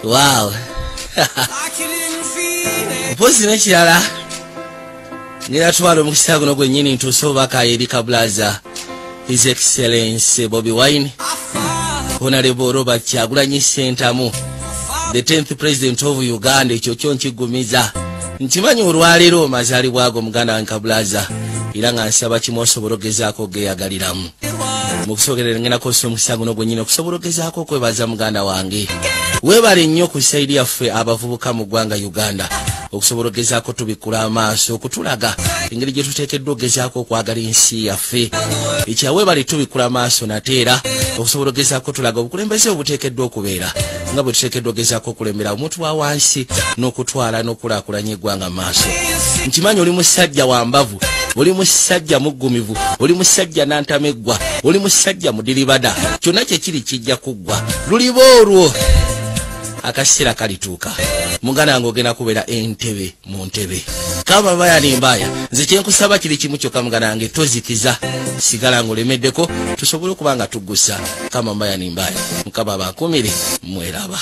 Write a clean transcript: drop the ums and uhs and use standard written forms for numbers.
Wow. Pozi nekirala. Ngira twalo mu kisago no gwennyini ntuuse Obubaka Erika Blaza. His Excellency Bobi Wine. Honorable Robert Kyagulanyi Ssentamu. The 10th President of Uganda ekyo kyo nkigumiza. Nkimanyi olwaleero mazaalibwa ago muganda wange Blaza. Era nga nsaba kimu osobola ogezaako geyagaliramu. Mu kusogerera ngenda kosa omusango n'ogwennyini okusobola ogezaako okwebaza muganda wange. Weebale nnyo ku sayidi yaffe abavubuka mu ggwanga Uganda. Okusobola ogezaako tubikula amaaso okutulaga engeri gye tuteekeddwa ogezaako okwagala ensi yaffe. Ekyaweebale tubikula amaaso nateera okusobola ogezaako tulaga obukulembeze obuteekeddwa okubeera nga bwe tuteekeddwa ogezaako okulembera omuntu wa wansi n'okutwala n'okulaakulanya eggwanga maaso. Nkimanyi oli musajja wa mbavu, oli musajja muggumivu, oli musajja nantameggwa, oli musajja mudiribada. Kyonna kye kiri kijja kuggwa. Luliba olwo akaseera kalituuka. Muganda wange ogenda kubeera entebe mu ntebe. Kama mbaya ni mbaya. Nze kyenkusaba kiri kimu kyokka muganda wange tozikiza. Sigala ng'olemeddeko tusobole okuba nga tuggusa. Kama mbaya ni mbaya. Mukama abankumire mweraba.